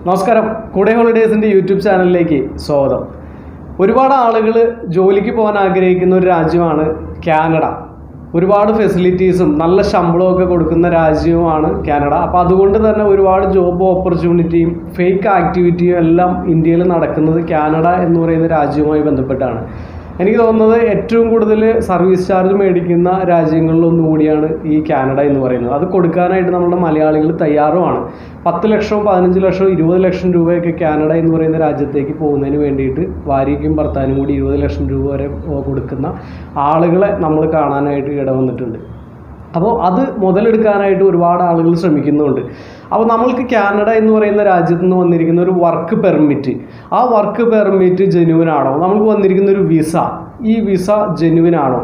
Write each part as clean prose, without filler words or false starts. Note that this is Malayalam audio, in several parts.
നമസ്കാരം. കൂടെ ഹോളിഡേയ്സിൻ്റെ യൂട്യൂബ് ചാനലിലേക്ക് സ്വാഗതം. ഒരുപാട് ആളുകൾ ജോലിക്ക് പോകാൻ ആഗ്രഹിക്കുന്ന ഒരു രാജ്യമാണ് കാനഡ. ഒരുപാട് ഫെസിലിറ്റീസും നല്ല ശമ്പളമൊക്കെ കൊടുക്കുന്ന രാജ്യവുമാണ് കാനഡ. അപ്പോൾ അതുകൊണ്ട് തന്നെ ഒരുപാട് ജോബ് ഓപ്പർച്യൂണിറ്റിയും ഫേക്ക് ആക്ടിവിറ്റിയും എല്ലാം ഇന്ത്യയിൽ നടക്കുന്നത് കാനഡ എന്ന് പറയുന്ന രാജ്യവുമായി ബന്ധപ്പെട്ടാണ്. എനിക്ക് തോന്നുന്നത് ഏറ്റവും കൂടുതൽ സർവീസ് ചാർജ് മേടിക്കുന്ന രാജ്യങ്ങളിലൊന്നും കൂടിയാണ് ഈ കാനഡ എന്ന് പറയുന്നത്. അത് കൊടുക്കാനായിട്ട് നമ്മുടെ മലയാളികൾ തയ്യാറുമാണ്. 10 ലക്ഷം 15 ലക്ഷം 20 ലക്ഷം രൂപയൊക്കെ കാനഡ എന്ന് പറയുന്ന രാജ്യത്തേക്ക് പോകുന്നതിന് വേണ്ടിയിട്ട് ഭാര്യയ്ക്കും ഭർത്താവിനും കൂടി 20 ലക്ഷം രൂപ വരെ കൊടുക്കുന്ന ആളുകളെ നമ്മൾ കാണാനായിട്ട് ഇടവന്നിട്ടുണ്ട്. അപ്പോൾ അത് മുതലെടുക്കാനായിട്ട് ഒരുപാട് ആളുകൾ ശ്രമിക്കുന്നുണ്ട്. അപ്പോൾ നമ്മൾക്ക് കാനഡ എന്ന് പറയുന്ന രാജ്യത്ത് നിന്ന് വന്നിരിക്കുന്ന ഒരു വർക്ക് പെർമിറ്റ്, ആ വർക്ക് പെർമിറ്റ് ജെന്യുവൻ ആണോ? നമുക്ക് വന്നിരിക്കുന്ന ഒരു വിസ, ഈ വിസ ജെന്യുവൻ ആണോ?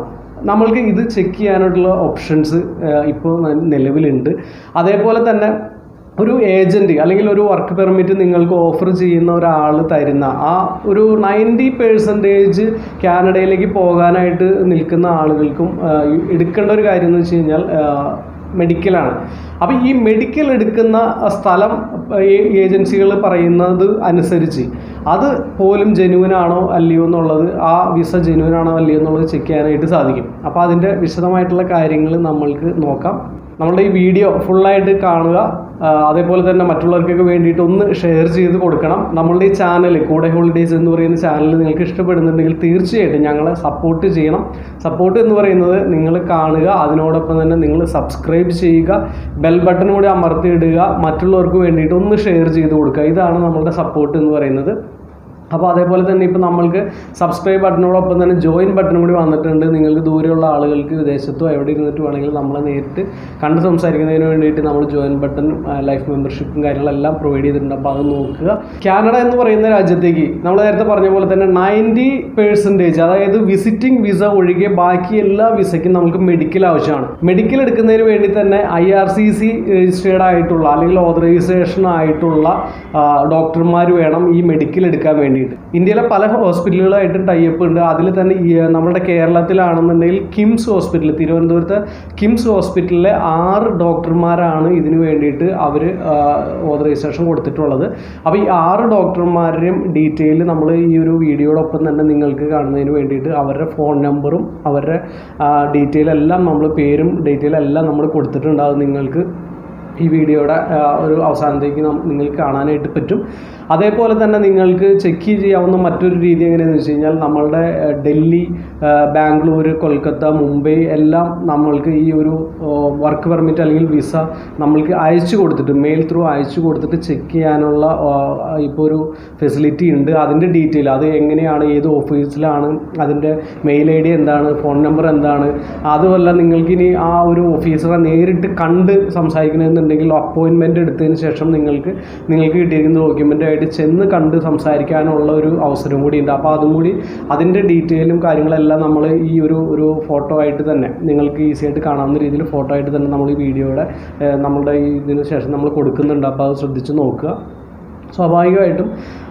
നമ്മൾക്ക് ഇത് ചെക്ക് ചെയ്യാനായിട്ടുള്ള ഓപ്ഷൻസ് ഇപ്പോൾ നിലവിലുണ്ട്. അതേപോലെ തന്നെ ഒരു ഏജൻറ്റ് അല്ലെങ്കിൽ ഒരു വർക്ക് പെർമിറ്റ് നിങ്ങൾക്ക് ഓഫർ ചെയ്യുന്ന ഒരാൾ തരുന്ന ആ ഒരു 90% കാനഡയിലേക്ക് പോകാനായിട്ട് നിൽക്കുന്ന ആളുകൾക്കും എടുക്കേണ്ട ഒരു കാര്യം എന്ന് വെച്ച് കഴിഞ്ഞാൽ മെഡിക്കലാണ്. അപ്പോൾ ഈ മെഡിക്കൽ എടുക്കുന്ന സ്ഥലം ഏജൻസികൾ പറയുന്നത് അനുസരിച്ച് അത് പോലും ജെന്യുവൻ ആണോ അല്ലയോ എന്നുള്ളത്, ആ വിസ ജെന്യുവൻ ആണോ അല്ലയോ എന്നുള്ളത് ചെക്ക് ചെയ്യാനായിട്ട് സാധിക്കും. അപ്പോൾ അതിൻ്റെ വിശദമായിട്ടുള്ള കാര്യങ്ങൾ നമ്മൾക്ക് നോക്കാം. നമ്മളുടെ ഈ വീഡിയോ ഫുള്ളായിട്ട് കാണുക. അതേപോലെ തന്നെ മറ്റുള്ളവർക്കൊക്കെ വേണ്ടിയിട്ട് ഒന്ന് ഷെയർ ചെയ്ത് കൊടുക്കണം. നമ്മളുടെ ഈ ചാനൽ കൂടെ ഹോളിഡേയ്സ് എന്ന് പറയുന്ന ചാനൽ നിങ്ങൾക്ക് ഇഷ്ടപ്പെടുന്നുണ്ടെങ്കിൽ തീർച്ചയായിട്ടും ഞങ്ങളെ സപ്പോർട്ട് ചെയ്യണം. സപ്പോർട്ട് എന്ന് പറയുന്നത് നിങ്ങൾ കാണുക, അതിനോടൊപ്പം തന്നെ നിങ്ങൾ സബ്സ്ക്രൈബ് ചെയ്യുക, ബെൽ ബട്ടൺ കൂടി അമർത്തിയിടുക, മറ്റുള്ളവർക്ക് വേണ്ടിയിട്ട് ഒന്ന് ഷെയർ ചെയ്ത് കൊടുക്കുക. ഇതാണ് നമ്മളുടെ സപ്പോർട്ട് എന്ന് പറയുന്നത്. അപ്പോൾ അതേപോലെ തന്നെ ഇപ്പോൾ നമ്മൾക്ക് സബ്സ്ക്രൈബ് ബട്ടനോടൊപ്പം തന്നെ ജോയിൻ ബട്ടൺ കൂടി വന്നിട്ടുണ്ട്. നിങ്ങൾക്ക് ദൂരെയുള്ള ആളുകൾക്ക് വിദേശത്തോ എവിടെ ഇരുന്നിട്ട് വേണമെങ്കിലും നമ്മളെ നേരിട്ട് കണ്ട് സംസാരിക്കുന്നതിന് വേണ്ടിയിട്ട് നമ്മൾ ജോയിൻ ബട്ടൺ, ലൈഫ് മെമ്പർഷിപ്പും കാര്യങ്ങളെല്ലാം പ്രൊവൈഡ് ചെയ്തിട്ടുണ്ട്. അപ്പോൾ അത് നോക്കുക. കാനഡ എന്ന് പറയുന്ന രാജ്യത്തേക്ക് നമ്മൾ നേരത്തെ പറഞ്ഞ പോലെ തന്നെ 90%, അതായത് വിസിറ്റിംഗ് വിസ ഒഴികെ ബാക്കി എല്ലാ വിസയ്ക്കും നമുക്ക് മെഡിക്കൽ ആവശ്യമാണ്. മെഡിക്കൽ എടുക്കുന്നതിന് വേണ്ടി തന്നെ IRCC രജിസ്റ്റേർഡ് ആയിട്ടുള്ള അല്ലെങ്കിൽ ഓതറൈസേഷൻ ആയിട്ടുള്ള ഡോക്ടർമാർ വേണം ഈ മെഡിക്കൽ എടുക്കാൻ വേണ്ടി. ഇന്ത്യയിലെ പല ഹോസ്പിറ്റലുകളായിട്ട് ടൈപ്പ് ഉണ്ട്. അതിൽ തന്നെ നമ്മുടെ കേരളത്തിലാണെന്നുണ്ടെങ്കിൽ കിംസ് ഹോസ്പിറ്റൽ, തിരുവനന്തപുരത്തെ കിംസ് ഹോസ്പിറ്റലിലെ 6 ഡോക്ടർമാരാണ് ഇതിനു വേണ്ടിയിട്ട് അവർ ഓതറൈസേഷൻ കൊടുത്തിട്ടുള്ളത്. അപ്പോൾ ഈ 6 ഡോക്ടർമാരുടെയും ഡീറ്റെയിൽ നമ്മൾ ഈ ഒരു വീഡിയോടൊപ്പം തന്നെ നിങ്ങൾക്ക് കാണുന്നതിന് വേണ്ടിയിട്ട് അവരുടെ ഫോൺ നമ്പറും അവരുടെ ഡീറ്റെയിൽ എല്ലാം, നമ്മൾ പേരും ഡീറ്റെയിൽ എല്ലാം നമ്മൾ കൊടുത്തിട്ടുണ്ട്. അത് നിങ്ങൾക്ക് ഈ വീഡിയോയുടെ ഒരു അവസാനത്തേക്ക് നിങ്ങൾക്ക് കാണാനായിട്ട് പറ്റും. അതേപോലെ തന്നെ നിങ്ങൾക്ക് ചെക്ക് ചെയ്യാവുന്ന മറ്റൊരു രീതി എങ്ങനെയാണെന്ന് വെച്ച് കഴിഞ്ഞാൽ നമ്മളുടെ ഡൽഹി, ബാംഗ്ലൂർ, കൊൽക്കത്ത, മുംബൈ എല്ലാം നമ്മൾക്ക് ഈ ഒരു വർക്ക് പെർമിറ്റ് അല്ലെങ്കിൽ വിസ നമ്മൾക്ക് അയച്ചു കൊടുത്തിട്ട്, മെയിൽ ത്രൂ അയച്ചു കൊടുത്തിട്ട് ചെക്ക് ചെയ്യാനുള്ള ഇപ്പോൾ ഒരു ഫെസിലിറ്റി ഉണ്ട്. അതിൻ്റെ ഡീറ്റെയിൽ, അത് എങ്ങനെയാണ്, ഏത് ഓഫീസിലാണ്, അതിൻ്റെ മെയിൽ ID എന്താണ്, ഫോൺ നമ്പർ എന്താണ്, അതുമല്ല നിങ്ങൾക്കിനി ആ ഒരു ഓഫീസറെ നേരിട്ട് കണ്ട് സംസാരിക്കണമെന്നുണ്ടെങ്കിൽ അപ്പോയിൻമെൻറ്റ് എടുത്തതിന് ശേഷം നിങ്ങൾക്ക് കിട്ടിയിരിക്കുന്ന ഡോക്യുമെൻ്റ് ആയിട്ട് ചെന്ന് കണ്ട് സംസാരിക്കാനുള്ള ഒരു അവസരം കൂടി ഉണ്ട്. അപ്പോൾ അതും കൂടി, അതിൻ്റെ ഡീറ്റെയിലും കാര്യങ്ങളെല്ലാം നമ്മൾ ഈ ഒരു ഫോട്ടോ ആയിട്ട് തന്നെ നിങ്ങൾക്ക് ഈസി ആയിട്ട് കാണാവുന്ന രീതിയിൽ ഫോട്ടോ ആയിട്ട് തന്നെ നമ്മൾ ഈ വീഡിയോയുടെ നമ്മളുടെ ഇതിന് ശേഷം നമ്മൾ കൊടുക്കുന്നുണ്ട്. അപ്പോൾ അത് ശ്രദ്ധിച്ച് നോക്കുക. സ്വാഭാവികമായിട്ടും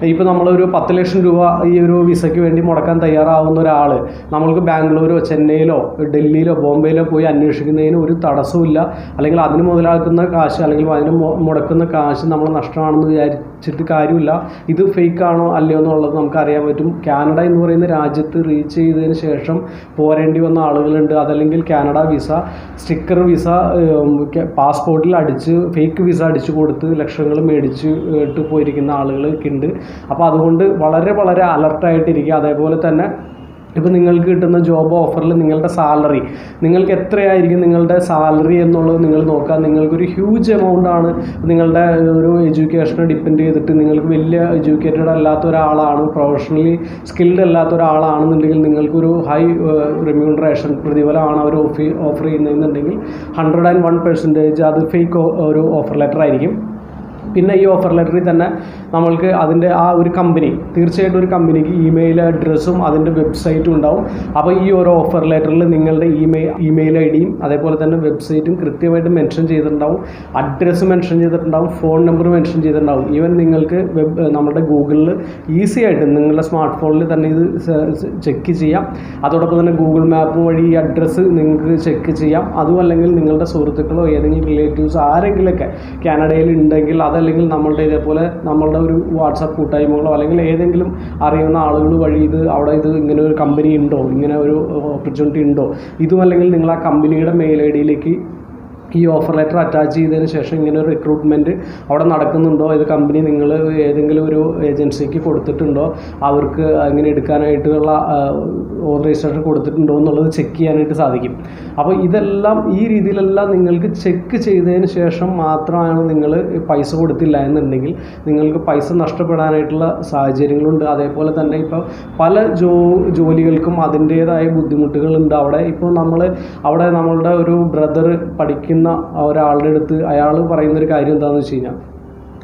ഇപ്പോൾ നമ്മളൊരു 10 ലക്ഷം രൂപ ഈ ഒരു വിസയ്ക്ക് വേണ്ടി മുടക്കാൻ തയ്യാറാവുന്ന ഒരാൾ നമ്മൾക്ക് ബാംഗ്ലൂരോ ചെന്നൈയിലോ ഡൽഹിയിലോ ബോംബെയിലോ പോയി അന്വേഷിക്കുന്നതിന് ഒരു തടസ്സമില്ല. അല്ലെങ്കിൽ അതിന് മുതലാക്കുന്ന കാശ് അല്ലെങ്കിൽ അതിന് മുടക്കുന്ന കാശ് നമ്മൾ നഷ്ടമാണെന്ന് വിചാരിച്ചിട്ട് കാര്യമില്ല. ഇത് ഫേക്ക് ആണോ അല്ലയോ എന്നുള്ളത് നമുക്ക് അറിയാൻ പറ്റും. കാനഡ എന്ന് പറയുന്ന രാജ്യത്ത് റീച്ച് ചെയ്തതിന് ശേഷം പോരേണ്ടി വന്ന ആളുകളുണ്ട്. അതല്ലെങ്കിൽ കാനഡ വിസ, സ്റ്റിക്കർ വിസ പാസ്പോർട്ടിൽ അടിച്ച് ഫേക്ക് വിസ അടിച്ചു കൊടുത്ത് ലക്ഷങ്ങൾ മേടിച്ചിട്ട് പോയിരിക്കുന്ന ആളുകളൊക്കെ ഉണ്ട്. അപ്പോൾ അതുകൊണ്ട് വളരെ വളരെ അലർട്ടായിട്ടിരിക്കുക. അതേപോലെ തന്നെ ഇപ്പോൾ നിങ്ങൾക്ക് കിട്ടുന്ന ജോബ് ഓഫറിൽ നിങ്ങളുടെ സാലറി, നിങ്ങൾക്ക് എത്രയായിരിക്കും നിങ്ങളുടെ സാലറി എന്നുള്ളത് നിങ്ങൾ നോക്കുക. നിങ്ങൾക്കൊരു ഹ്യൂജ് എമൗണ്ടാണ് നിങ്ങളുടെ ഒരു എഡ്യൂക്കേഷനെ ഡിപ്പെൻഡ് ചെയ്തിട്ട്, നിങ്ങൾക്ക് വലിയ എഡ്യൂക്കേറ്റഡ് അല്ലാത്ത ഒരാളാണ്, പ്രൊഫഷണലി സ്കിൽഡ് അല്ലാത്ത ഒരാളാണെന്നുണ്ടെങ്കിൽ നിങ്ങൾക്കൊരു ഹൈ റെമ്യൂണറേഷൻ പ്രതിഫലമാണ് അവർ ഓഫർ ചെയ്യുന്നതെന്നുണ്ടെങ്കിൽ 101% അത് ഫേക്ക് ഒരു ഓഫർ ലെറ്റർ ആയിരിക്കും. പിന്നെ ഈ ഓഫർ ലെറ്ററിൽ തന്നെ നമ്മൾക്ക് അതിൻ്റെ ആ ഒരു കമ്പനി, തീർച്ചയായിട്ടും ഒരു കമ്പനിക്ക് ഇമെയിൽ അഡ്രസ്സും അതിൻ്റെ വെബ്സൈറ്റും ഉണ്ടാവും. അപ്പോൾ ഈ ഒരു ഓഫർ ലെറ്ററിൽ നിങ്ങളുടെ ഇമെയിൽ IDയും അതേപോലെ തന്നെ വെബ്സൈറ്റും കൃത്യമായിട്ട് മെൻഷൻ ചെയ്തിട്ടുണ്ടാവും. അഡ്രസ്സ് മെൻഷൻ ചെയ്തിട്ടുണ്ടാവും, ഫോൺ നമ്പർ മെൻഷൻ ചെയ്തിട്ടുണ്ടാവും. ഈവൻ നിങ്ങൾക്ക് നമ്മുടെ ഗൂഗിളിൽ ഈസി ആയിട്ട് നിങ്ങളുടെ സ്മാർട്ട് ഫോണിൽ തന്നെ ഇത് ചെക്ക് ചെയ്യാം. അതോടൊപ്പം തന്നെ ഗൂഗിൾ മാപ്പ് വഴി ഈ അഡ്രസ്സ് നിങ്ങൾക്ക് ചെക്ക് ചെയ്യാം. അതും അല്ലെങ്കിൽ നിങ്ങളുടെ സുഹൃത്തുക്കളോ ഏതെങ്കിലും റിലേറ്റീവ്സ് ആരെങ്കിലുമൊക്കെ കാനഡയിൽ ഉണ്ടെങ്കിൽ അത് അല്ലെങ്കിൽ നമ്മളുടെ ഇതേപോലെ നമ്മളുടെ ഒരു വാട്സാപ്പ് കൂട്ടായ്മകളോ അല്ലെങ്കിൽ ഏതെങ്കിലും അറിയുന്ന ആളുകൾ വഴി അവിടെ ഇങ്ങനെ ഒരു കമ്പനി ഉണ്ടോ, ഇങ്ങനെ ഒരു ഓപ്പർച്യൂണിറ്റി ഉണ്ടോ, ഇതും അല്ലെങ്കിൽ നിങ്ങൾ ആ കമ്പനിയുടെ മെയിൽ ഐ ഡിയിലേക്ക് ഈ ഓഫർ ലെറ്റർ അറ്റാച്ച് ചെയ്തതിന് ശേഷം ഇങ്ങനെ ഒരു റിക്രൂട്ട്മെൻറ്റ് അവിടെ നടക്കുന്നുണ്ടോ, ഇത് കമ്പനി നിങ്ങൾ ഏതെങ്കിലും ഒരു ഏജൻസിക്ക് കൊടുത്തിട്ടുണ്ടോ, അവർക്ക് ഇങ്ങനെ എടുക്കാനായിട്ടുള്ള ഓതറൈസേഷൻ കൊടുത്തിട്ടുണ്ടോ എന്നുള്ളത് ചെക്ക് ചെയ്യാനായിട്ട് സാധിക്കും. അപ്പോൾ ഇതെല്ലാം ഈ രീതിയിലെല്ലാം നിങ്ങൾക്ക് ചെക്ക് ചെയ്തതിന് ശേഷം മാത്രമാണ് നിങ്ങൾ പൈസ കൊടുത്തില്ല എന്നുണ്ടെങ്കിൽ നിങ്ങൾക്ക് പൈസ നഷ്ടപ്പെടാനായിട്ടുള്ള സാഹചര്യങ്ങളുണ്ട്. അതേപോലെ തന്നെ ഇപ്പോൾ പല ജോലികൾക്കും അതിൻ്റേതായ ബുദ്ധിമുട്ടുകളുണ്ട്. ഇപ്പോൾ അവിടെ നമ്മളുടെ ഒരു ബ്രദർ പഠിക്കുന്ന ഒരാളുടെ അടുത്ത് അയാൾ പറയുന്നൊരു കാര്യം എന്താണെന്ന് വെച്ച് കഴിഞ്ഞാൽ,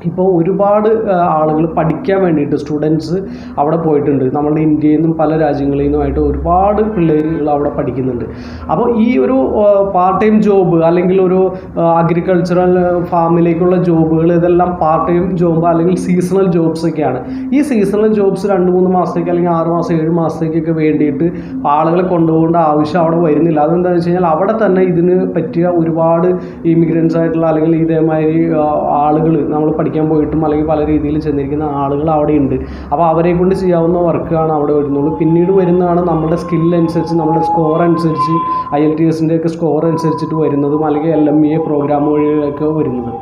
ഇപ്പോൾ ഒരുപാട് ആളുകൾ പഠിക്കാൻ വേണ്ടിയിട്ട് സ്റ്റുഡൻസ് അവിടെ പോയിട്ടുണ്ട്. നമ്മുടെ ഇന്ത്യയിൽ നിന്നും പല രാജ്യങ്ങളിൽ നിന്നുമായിട്ട് ഒരുപാട് പിള്ളേരുകൾ അവിടെ പഠിക്കുന്നുണ്ട്. അപ്പോൾ ഈ ഒരു പാർട്ട് ടൈം ജോബ് അല്ലെങ്കിൽ ഒരു അഗ്രികൾച്ചറൽ ഫാമിലേക്കുള്ള ജോബുകൾ ഇതെല്ലാം പാർട്ട് ടൈം ജോബ് അല്ലെങ്കിൽ സീസണൽ ജോബ്സ് ഒക്കെയാണ്. ഈ സീസണൽ ജോബ്സ് 2-3 മാസത്തേക്ക് അല്ലെങ്കിൽ 6 മാസം 7 മാസത്തേക്കൊക്കെ വേണ്ടിയിട്ട് ആളുകളെ കൊണ്ടുപോകേണ്ട ആവശ്യം അവിടെ വരുന്നില്ല. അതെന്താണെന്ന് വെച്ച് കഴിഞ്ഞാൽ അവിടെ തന്നെ ഇതിന് പറ്റിയ ഒരുപാട് ഇമിഗ്രൻസ് ആയിട്ടുള്ള അല്ലെങ്കിൽ ഇതേമാതിരി ആളുകൾ നമ്മൾ പഠിക്കാൻ പോയിട്ടും അല്ലെങ്കിൽ പല രീതിയിൽ ചെന്നിരിക്കുന്ന ആളുകൾ അവിടെ ഉണ്ട്. അപ്പോൾ അവരെ കൊണ്ട് ചെയ്യാവുന്ന വർക്കാണ് അവിടെ വരുന്നുള്ളൂ. പിന്നീട് വരുന്നതാണ് നമ്മുടെ സ്കില്ലനുസരിച്ച് നമ്മുടെ സ്കോർ അനുസരിച്ച് IELTS ഒക്കെ സ്കോർ അനുസരിച്ചിട്ട് വരുന്നതും അല്ലെങ്കിൽ LMEA പ്രോഗ്രാം വഴിയൊക്കെ വരുന്നത്.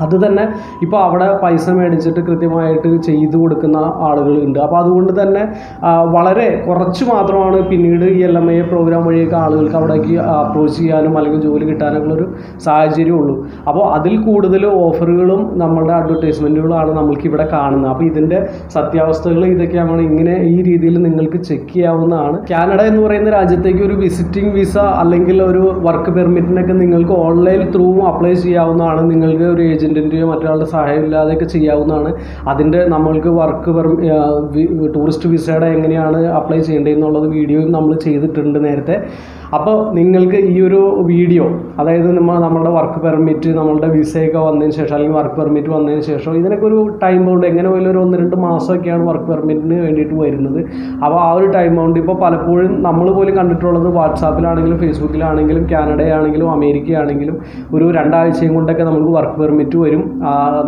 അത് തന്നെ ഇപ്പോൾ അവിടെ പൈസ മേടിച്ചിട്ട് കൃത്യമായിട്ട് ചെയ്തു കൊടുക്കുന്ന ആളുകളുണ്ട്. അപ്പോൾ അതുകൊണ്ട് തന്നെ വളരെ കുറച്ച് മാത്രമാണ് പിന്നീട് ഈ LMIA പ്രോഗ്രാം വഴിയൊക്കെ ആളുകൾക്ക് അവിടേക്ക് അപ്രോച്ച് ചെയ്യാനും അല്ലെങ്കിൽ ജോലി കിട്ടാനുള്ളൊരു സാഹചര്യമുള്ളൂ. അപ്പോൾ അതിൽ കൂടുതൽ ഓഫറുകളും നമ്മളുടെ അഡ്വർടൈസ്മെൻറ്റുകളാണ് നമ്മൾക്ക് ഇവിടെ കാണുന്നത്. അപ്പോൾ ഇതിൻ്റെ സത്യാവസ്ഥകൾ ഇതൊക്കെയാണ്. ഇങ്ങനെ ഈ രീതിയിൽ നിങ്ങൾക്ക് ചെക്ക് ചെയ്യാവുന്നതാണ്. കാനഡ എന്ന് പറയുന്ന രാജ്യത്തേക്ക് ഒരു വിസിറ്റിംഗ് വിസ അല്ലെങ്കിൽ ഒരു വർക്ക് പെർമിറ്റിനൊക്കെ നിങ്ങൾക്ക് ഓൺലൈൻ ത്രൂ അപ്ലൈ ചെയ്യാവുന്നതാണ്. നിങ്ങൾക്ക് ഒരു ഏജൻറ്റിൻ്റെയോ മറ്റൊരാളുടെ സഹായം ഇല്ലാതെയൊക്കെ ചെയ്യാവുന്നതാണ്. അതിൻ്റെ നമ്മൾക്ക് ടൂറിസ്റ്റ് വിസയുടെ എങ്ങനെയാണ് അപ്ലൈ ചെയ്യേണ്ടതെന്നുള്ളത് വീഡിയോയും നമ്മൾ ചെയ്തിട്ടുണ്ട് നേരത്തെ. അപ്പോൾ നിങ്ങൾക്ക് ഈ ഒരു വീഡിയോ, അതായത് നമ്മളുടെ വർക്ക് പെർമിറ്റ് നമ്മളുടെ വിസയൊക്കെ വന്നതിന് ശേഷം അല്ലെങ്കിൽ വർക്ക് പെർമിറ്റ് വന്നതിന് ശേഷം ഇതിനൊക്കെ ഒരു ടൈം ബൗണ്ട് എങ്ങനെ പോലും ഒരു 1-2 മാസമൊക്കെയാണ് വർക്ക് പെർമിറ്റിന് വേണ്ടിയിട്ട് വരുന്നത്. അപ്പോൾ ആ ഒരു ടൈം ബൗണ്ട് ഇപ്പോൾ പലപ്പോഴും നമ്മൾ പോലും കണ്ടിട്ടുള്ളത് വാട്സാപ്പിലാണെങ്കിലും ഫേസ്ബുക്കിലാണെങ്കിലും കാനഡയാണെങ്കിലും അമേരിക്കയാണെങ്കിലും ഒരു 2 ആഴ്ചയും കൊണ്ടൊക്കെ നമുക്ക് വർക്ക് പെർമിറ്റ് വരും.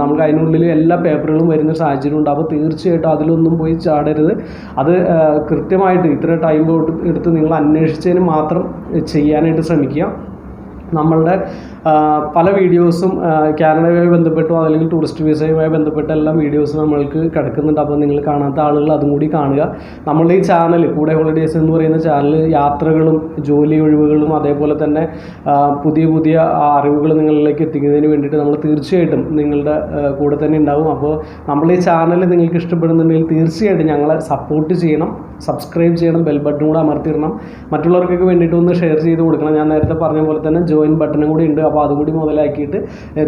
നമുക്ക് അതിനുള്ളിൽ എല്ലാ പേപ്പറുകളും വരുന്ന സാഹചര്യമുണ്ട്. അപ്പോൾ തീർച്ചയായിട്ടും അതിലൊന്നും പോയി ചാടരുത്. അത് കൃത്യമായിട്ട് ഇത്ര ടൈം എടുത്ത് നിങ്ങൾ അന്വേഷിച്ചതിന് മാത്രം ചെയ്യാനായിട്ട് ശ്രമിക്കുക. നമ്മളുടെ പല വീഡിയോസും കാനഡയുമായി ബന്ധപ്പെട്ടോ അല്ലെങ്കിൽ ടൂറിസ്റ്റ് വിസയുമായി ബന്ധപ്പെട്ട എല്ലാ വീഡിയോസും നമ്മൾക്ക് കിടക്കുന്നുണ്ട്. അപ്പോൾ നിങ്ങൾ കാണാത്ത ആളുകൾ അതും കൂടി കാണുക. നമ്മളുടെ ഈ ചാനൽ കൂടെ ഹോളിഡേയ്സ് എന്ന് പറയുന്ന ചാനൽ യാത്രകളും ജോലി ഒഴിവുകളും അതേപോലെ തന്നെ പുതിയ അറിവുകൾ നിങ്ങളിലേക്ക് എത്തിക്കുന്നതിന് വേണ്ടിയിട്ട് നമ്മൾ തീർച്ചയായിട്ടും നിങ്ങളുടെ കൂടെ തന്നെ ഉണ്ടാവും. അപ്പോൾ നമ്മളുടെ ഈ ചാനൽ നിങ്ങൾക്ക് ഇഷ്ടപ്പെടുന്നുണ്ടെങ്കിൽ തീർച്ചയായിട്ടും ഞങ്ങളെ സപ്പോർട്ട് ചെയ്യണം, സബ്സ്ക്രൈബ് ചെയ്യണം, ബെൽ ബട്ടൺ കൂടെ അമർത്തിയിടണം, മറ്റുള്ളവർക്കൊക്കെ വേണ്ടിയിട്ട് ഒന്ന് ഷെയർ ചെയ്ത് കൊടുക്കണം. ഞാൻ നേരത്തെ പറഞ്ഞ പോലെ തന്നെ ജോയിൻ ബട്ടണും കൂടി ഉണ്ട്. അപ്പോൾ അതുകൂടി മുതലാക്കിയിട്ട്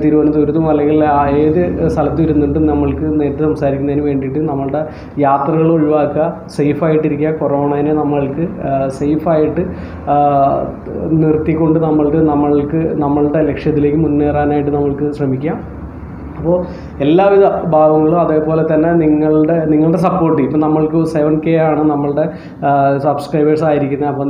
തിരുവനന്തപുരത്തും അല്ലെങ്കിൽ ഏത് സ്ഥലത്തും ഇരുന്നിട്ടും നമ്മൾക്ക് നേരിട്ട് സംസാരിക്കുന്നതിന് വേണ്ടിയിട്ട് നമ്മളുടെ യാത്രകൾ ഒഴിവാക്കുക, സേഫായിട്ടിരിക്കുക, കൊറോണയെ നമ്മൾക്ക് സേഫായിട്ട് നിർത്തിക്കൊണ്ട് നമ്മളുടെ ലക്ഷ്യത്തിലേക്ക് മുന്നേറാനായിട്ട് നമ്മൾക്ക് ശ്രമിക്കാം. അപ്പോൾ എല്ലാവിധ ഭാഗങ്ങളും അതേപോലെ തന്നെ നിങ്ങളുടെ സപ്പോർട്ട്, ഇപ്പം നമ്മൾക്ക് 7K ആണ് നമ്മളുടെ സബ്സ്ക്രൈബേഴ്സ് ആയിരിക്കുന്നത്. അപ്പോൾ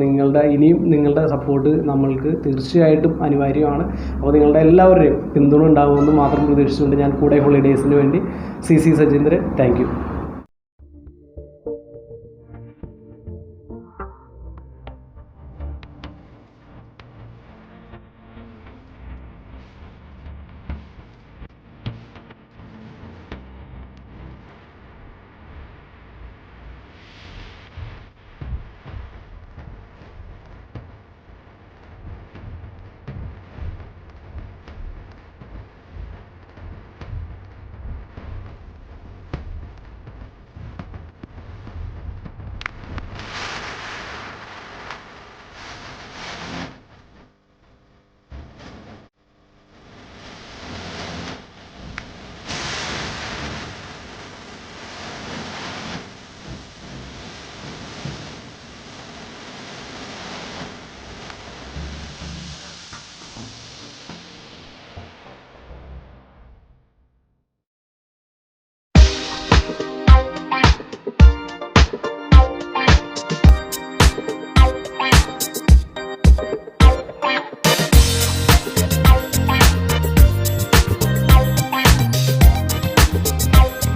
നിങ്ങളുടെ സപ്പോർട്ട് നമ്മൾക്ക് തീർച്ചയായിട്ടും അനിവാര്യമാണ്. അപ്പോൾ നിങ്ങളുടെ എല്ലാവരുടെയും പിന്തുണ ഉണ്ടാകുമെന്ന് മാത്രം പ്രതീക്ഷിച്ചുകൊണ്ട് ഞാൻ കൂടെ ഹോളിഡേയ്സിന് വേണ്ടി CC സജീന്ദ്രൻ. Thank you.